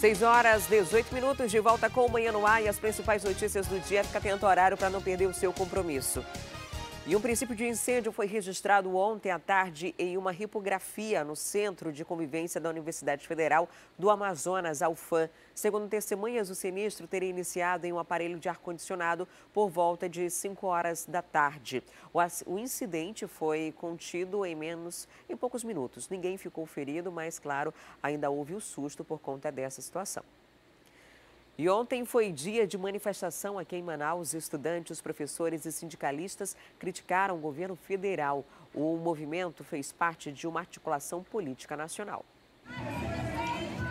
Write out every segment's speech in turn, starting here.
6h18, de volta com o Manhã no Ar e as principais notícias do dia. Fica atento ao horário para não perder o seu compromisso. E um princípio de incêndio foi registrado ontem à tarde em uma ripografia no Centro de Convivência da Universidade Federal do Amazonas, a UFAM. Segundo testemunhas, o sinistro teria iniciado em um aparelho de ar-condicionado por volta de 5 horas da tarde. O incidente foi contido em poucos minutos. Ninguém ficou ferido, mas, claro, ainda houve o susto por conta dessa situação. E ontem foi dia de manifestação aqui em Manaus. Estudantes, professores e sindicalistas criticaram o governo federal. O movimento fez parte de uma articulação política nacional.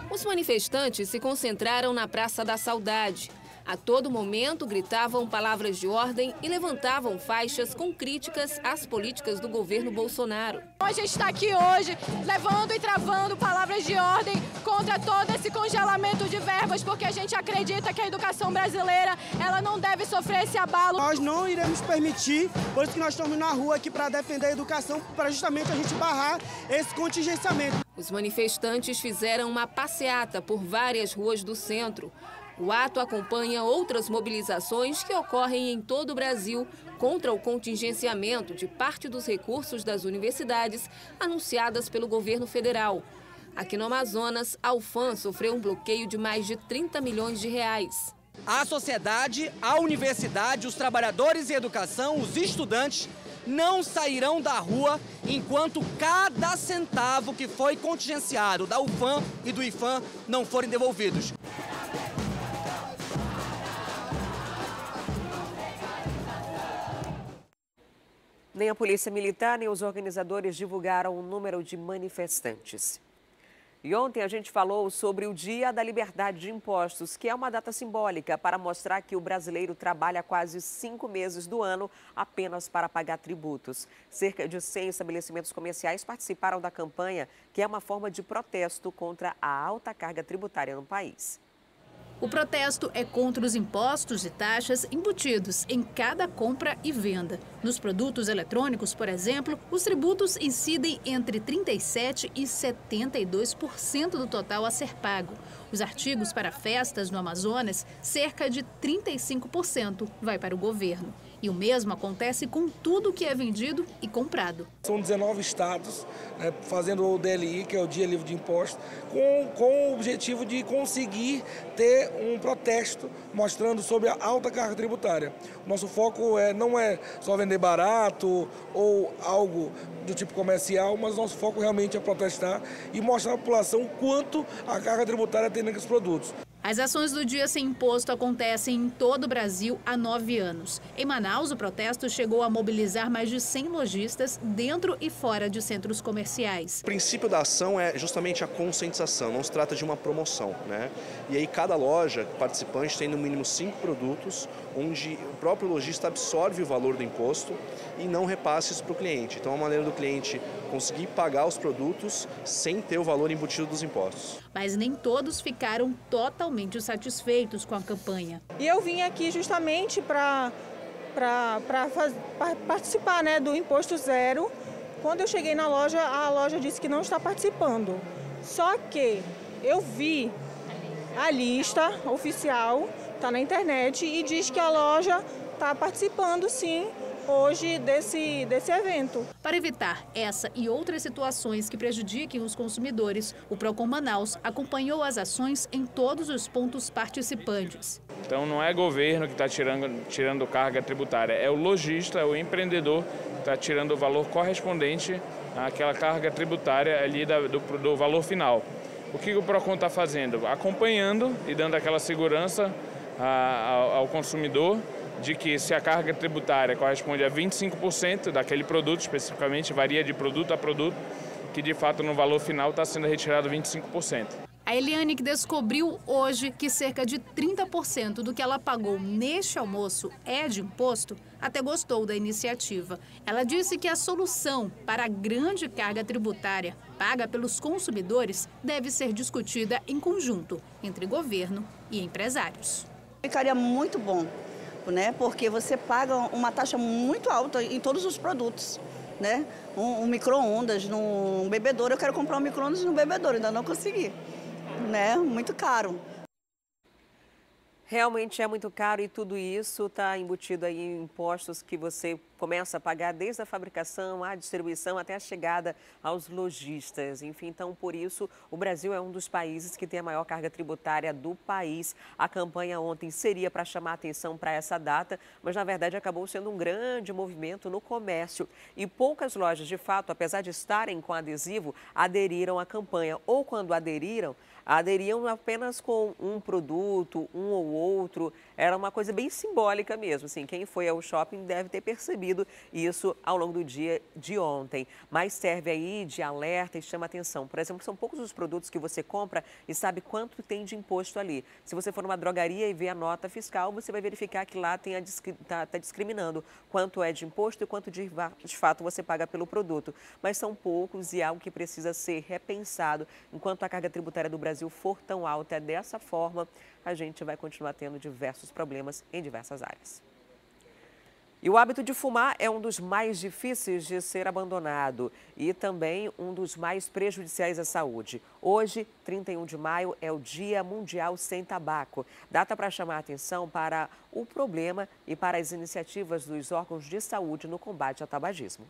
Os manifestantes se concentraram na Praça da Saudade. A todo momento gritavam palavras de ordem e levantavam faixas com críticas às políticas do governo Bolsonaro. A gente está aqui hoje levando e travando palavras de ordem contra todo esse congelamento de verbas, porque a gente acredita que a educação brasileira ela não deve sofrer esse abalo. Nós não iremos permitir, por isso que nós estamos na rua aqui para defender a educação, para justamente a gente barrar esse contingenciamento. Os manifestantes fizeram uma passeata por várias ruas do centro. O ato acompanha outras mobilizações que ocorrem em todo o Brasil contra o contingenciamento de parte dos recursos das universidades anunciadas pelo governo federal. Aqui no Amazonas, a UFAM sofreu um bloqueio de mais de 30 milhões de reais. A sociedade, a universidade, os trabalhadores em educação, os estudantes não sairão da rua enquanto cada centavo que foi contingenciado da UFAM e do IFAM não forem devolvidos. Nem a Polícia Militar, nem os organizadores divulgaram o número de manifestantes. E ontem a gente falou sobre o Dia da Liberdade de Impostos, que é uma data simbólica para mostrar que o brasileiro trabalha quase 5 meses do ano apenas para pagar tributos. Cerca de 100 estabelecimentos comerciais participaram da campanha, que é uma forma de protesto contra a alta carga tributária no país. O protesto é contra os impostos e taxas embutidos em cada compra e venda. Nos produtos eletrônicos, por exemplo, os tributos incidem entre 37% e 72% do total a ser pago. Os artigos para festas no Amazonas, cerca de 35% vai para o governo. E o mesmo acontece com tudo que é vendido e comprado. São 19 estados fazendo o DLI, que é o Dia Livre de Impostos, com o objetivo de conseguir ter um protesto mostrando sobre a alta carga tributária. Nosso foco não é só vender barato ou algo do tipo comercial, mas nosso foco realmente é protestar e mostrar à população quanto a carga tributária tem naqueles produtos. As ações do Dia Sem Imposto acontecem em todo o Brasil há 9 anos. Em Manaus, o protesto chegou a mobilizar mais de 100 lojistas dentro e fora de centros comerciais. O princípio da ação é justamente a conscientização, não se trata de uma promoção, né? E aí cada loja participante tem no mínimo 5 produtos, onde o próprio lojista absorve o valor do imposto e não repassa isso para o cliente. Então é uma maneira do cliente conseguir pagar os produtos sem ter o valor embutido dos impostos. Mas nem todos ficaram totalmente satisfeitos com a campanha. E eu vim aqui justamente para participar, do Imposto Zero. Quando eu cheguei na loja, a loja disse que não está participando. Só que eu vi a lista oficial, está na internet, e diz que a loja está participando sim hoje desse evento. Para evitar essa e outras situações que prejudiquem os consumidores, o Procon Manaus acompanhou as ações em todos os pontos participantes. Então não é governo que está tirando carga tributária, é o lojista, é o empreendedor que está tirando o valor correspondente àquela carga tributária ali do valor final. O que o Procon está fazendo? Acompanhando e dando aquela segurança ao consumidor de que se a carga tributária corresponde a 25% daquele produto, especificamente varia de produto a produto, que de fato no valor final está sendo retirado 25%. A Eliane, que descobriu hoje que cerca de 30% do que ela pagou neste almoço é de imposto, até gostou da iniciativa. Ela disse que a solução para a grande carga tributária paga pelos consumidores deve ser discutida em conjunto entre governo e empresários. Ficaria muito bom, porque você paga uma taxa muito alta em todos os produtos. Um micro-ondas num bebedouro, eu quero comprar um micro-ondas num bebedouro, ainda não consegui. né? Muito caro. Realmente é muito caro e tudo isso está embutido aí em impostos que você começa a pagar desde a fabricação, a distribuição até a chegada aos lojistas. Enfim, então por isso o Brasil é um dos países que tem a maior carga tributária do país. A campanha ontem seria para chamar atenção para essa data, mas na verdade acabou sendo um grande movimento no comércio. E poucas lojas, de fato, apesar de estarem com adesivo, aderiram à campanha. Ou quando aderiram apenas com um produto, um ou outro. Era uma coisa bem simbólica mesmo. Assim, quem foi ao shopping deve ter percebido isso ao longo do dia de ontem. Mas serve aí de alerta e chama atenção. Por exemplo, são poucos os produtos que você compra e sabe quanto tem de imposto ali. Se você for numa drogaria e ver a nota fiscal, você vai verificar que lá está discriminando quanto é de imposto e quanto de fato você paga pelo produto. Mas são poucos e é algo que precisa ser repensado. Enquanto a carga tributária do Brasil for tão alta dessa forma, a gente vai continuar tendo diversos problemas em diversas áreas. E o hábito de fumar é um dos mais difíceis de ser abandonado e também um dos mais prejudiciais à saúde. Hoje, 31 de maio, é o Dia Mundial Sem Tabaco. Data para chamar a atenção para o problema e para as iniciativas dos órgãos de saúde no combate ao tabagismo.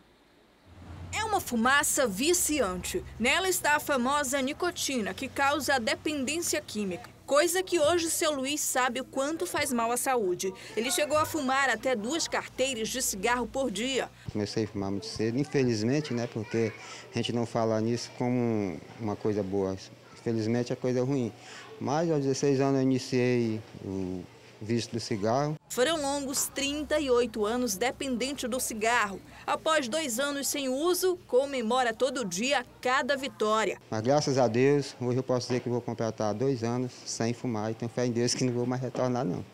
É uma fumaça viciante. Nela está a famosa nicotina, que causa a dependência química. Coisa que hoje seu Luiz sabe o quanto faz mal à saúde. Ele chegou a fumar até 2 carteiras de cigarro por dia. Comecei a fumar muito cedo, infelizmente, né? Porque a gente não fala nisso como uma coisa boa. Infelizmente é coisa ruim. Mas aos 16 anos eu iniciei o vício do cigarro. Foram longos 38 anos dependente do cigarro. Após 2 anos sem uso, comemora todo dia cada vitória. Mas graças a Deus, hoje eu posso dizer que vou completar 2 anos sem fumar e tenho fé em Deus que não vou mais retornar, não.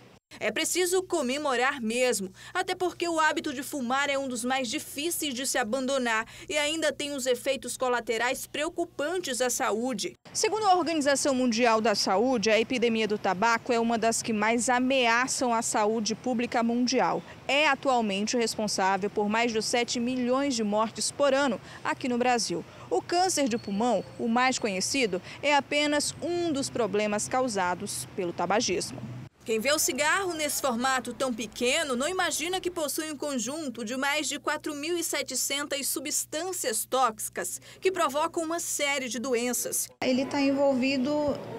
É preciso comemorar mesmo, até porque o hábito de fumar é um dos mais difíceis de se abandonar e ainda tem os efeitos colaterais preocupantes à saúde. Segundo a Organização Mundial da Saúde, a epidemia do tabaco é uma das que mais ameaçam a saúde pública mundial. É atualmente responsável por mais de 7 milhões de mortes por ano aqui no Brasil. O câncer de pulmão, o mais conhecido, é apenas um dos problemas causados pelo tabagismo. Quem vê o cigarro nesse formato tão pequeno não imagina que possui um conjunto de mais de 4.700 substâncias tóxicas que provocam uma série de doenças. Ele está envolvido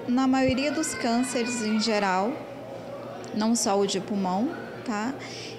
na maioria dos cânceres em geral, não só o de pulmão, tá?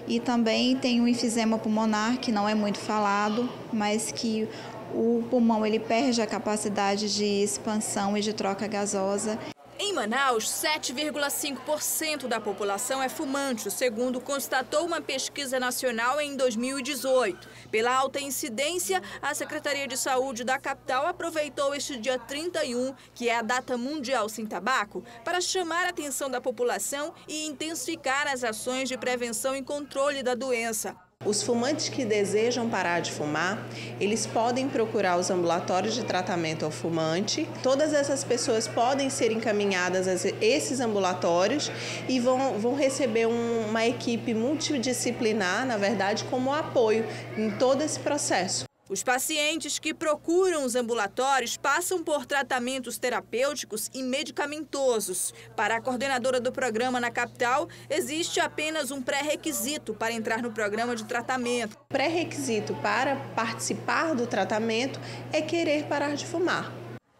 E também tem o enfisema pulmonar, que não é muito falado, mas que o pulmão ele perde a capacidade de expansão e de troca gasosa. Em Manaus, 7,5% da população é fumante, segundo constatou uma pesquisa nacional em 2018. Pela alta incidência, a Secretaria de Saúde da capital aproveitou este dia 31, que é a data mundial sem tabaco, para chamar a atenção da população e intensificar as ações de prevenção e controle da doença. Os fumantes que desejam parar de fumar, eles podem procurar os ambulatórios de tratamento ao fumante. Todas essas pessoas podem ser encaminhadas a esses ambulatórios e vão receber uma equipe multidisciplinar, na verdade, como apoio em todo esse processo. Os pacientes que procuram os ambulatórios passam por tratamentos terapêuticos e medicamentosos. Para a coordenadora do programa na capital, existe apenas um pré-requisito para entrar no programa de tratamento. O pré-requisito para participar do tratamento é querer parar de fumar.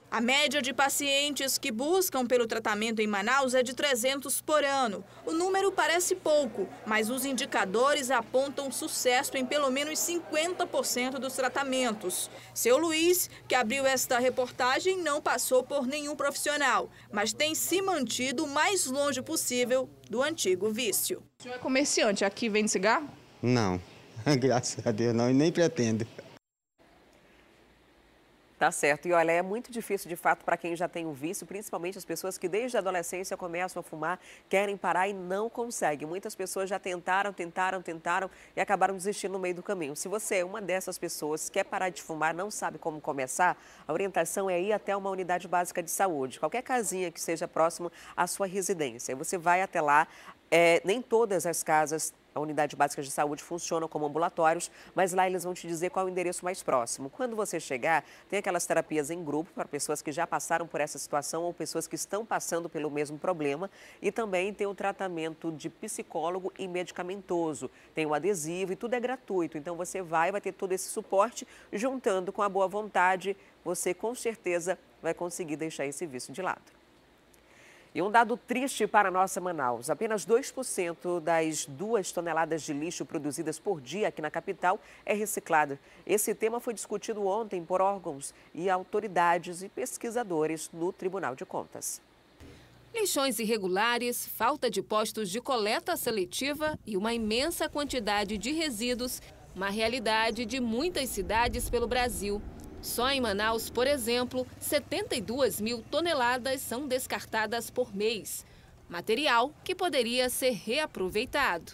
A média de pacientes que buscam pelo tratamento em Manaus é de 300 por ano. O número parece pouco, mas os indicadores apontam sucesso em pelo menos 50% dos tratamentos. Seu Luiz, que abriu esta reportagem, não passou por nenhum profissional, mas tem se mantido o mais longe possível do antigo vício. O senhor é comerciante, aqui vende cigarro? Não, graças a Deus não, e nem pretendo. Tá certo. E olha, é muito difícil de fato para quem já tem o vício, principalmente as pessoas que desde a adolescência começam a fumar, querem parar e não conseguem. Muitas pessoas já tentaram e acabaram desistindo no meio do caminho. Se você é uma dessas pessoas, quer parar de fumar, não sabe como começar, a orientação é ir até uma unidade básica de saúde, qualquer casinha que seja próximo à sua residência. Você vai até lá, nem todas as casas A unidade básica de saúde funciona como ambulatórios, mas lá eles vão te dizer qual é o endereço mais próximo. Quando você chegar, tem aquelas terapias em grupo para pessoas que já passaram por essa situação ou pessoas que estão passando pelo mesmo problema. E também tem o tratamento de psicólogo e medicamentoso. Tem o adesivo e tudo é gratuito. Então você vai ter todo esse suporte, juntando com a boa vontade, você com certeza vai conseguir deixar esse vício de lado. E um dado triste para a nossa Manaus, apenas 2% das 2 toneladas de lixo produzidas por dia aqui na capital é reciclado. Esse tema foi discutido ontem por órgãos e autoridades e pesquisadores no Tribunal de Contas. Lixões irregulares, falta de postos de coleta seletiva e uma imensa quantidade de resíduos, uma realidade de muitas cidades pelo Brasil. Só em Manaus, por exemplo, 72 mil toneladas são descartadas por mês. Material que poderia ser reaproveitado.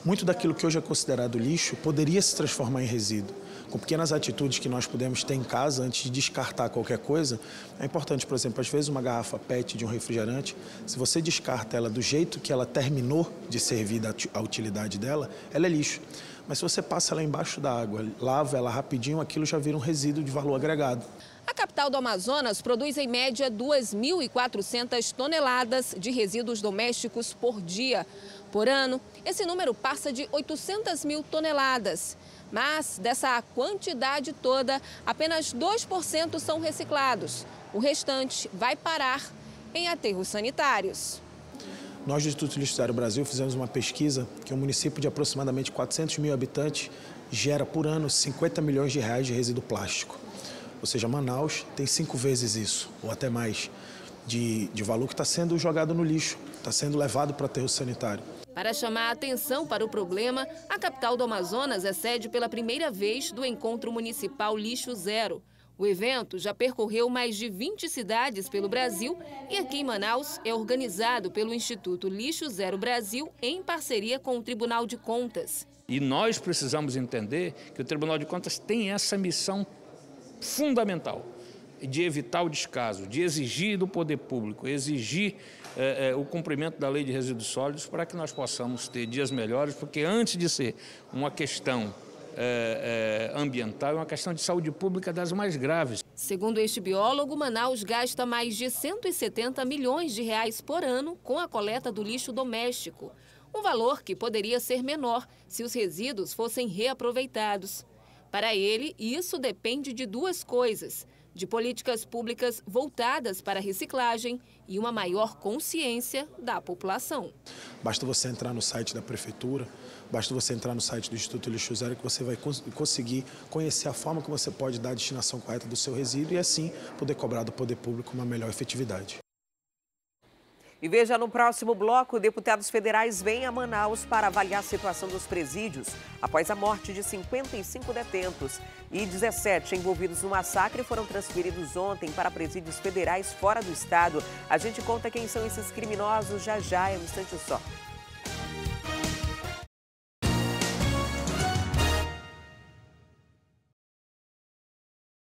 Muito daquilo que hoje é considerado lixo poderia se transformar em resíduo. Com pequenas atitudes que nós podemos ter em casa antes de descartar qualquer coisa, é importante, por exemplo, às vezes uma garrafa PET de um refrigerante, se você descarta ela do jeito que ela terminou de servir a utilidade dela, ela é lixo. Mas se você passa ela embaixo da água, lava ela rapidinho, aquilo já vira um resíduo de valor agregado. A capital do Amazonas produz em média 2.400 toneladas de resíduos domésticos por dia. Por ano, esse número passa de 800 mil toneladas. Mas dessa quantidade toda, apenas 2% são reciclados. O restante vai parar em aterros sanitários. Nós do Instituto Lixo Zero Brasil fizemos uma pesquisa que um município de aproximadamente 400 mil habitantes gera por ano 50 milhões de reais de resíduo plástico. Ou seja, Manaus tem 5 vezes isso, ou até mais, de valor que está sendo jogado no lixo, está sendo levado para aterro sanitário. Para chamar a atenção para o problema, a capital do Amazonas é sede pela primeira vez do Encontro Municipal Lixo Zero. O evento já percorreu mais de 20 cidades pelo Brasil e aqui em Manaus é organizado pelo Instituto Lixo Zero Brasil em parceria com o Tribunal de Contas. E nós precisamos entender que o Tribunal de Contas tem essa missão fundamental de evitar o descaso, de exigir do poder público, exigir o cumprimento da lei de resíduos sólidos para que nós possamos ter dias melhores, porque antes de ser uma questão ambiental, é uma questão de saúde pública das mais graves. Segundo este biólogo, Manaus gasta mais de 170 milhões de reais por ano com a coleta do lixo doméstico. Um valor que poderia ser menor se os resíduos fossem reaproveitados. Para ele, isso depende de 2 coisas: de políticas públicas voltadas para a reciclagem e uma maior consciência da população. Basta você entrar no site da Prefeitura, basta você entrar no site do Instituto Lixo Zero que você vai conseguir conhecer a forma que você pode dar a destinação correta do seu resíduo e assim poder cobrar do poder público uma melhor efetividade. E veja no próximo bloco, deputados federais vêm a Manaus para avaliar a situação dos presídios após a morte de 55 detentos. E 17 envolvidos no massacre foram transferidos ontem para presídios federais fora do estado. A gente conta quem são esses criminosos já, é um instante só.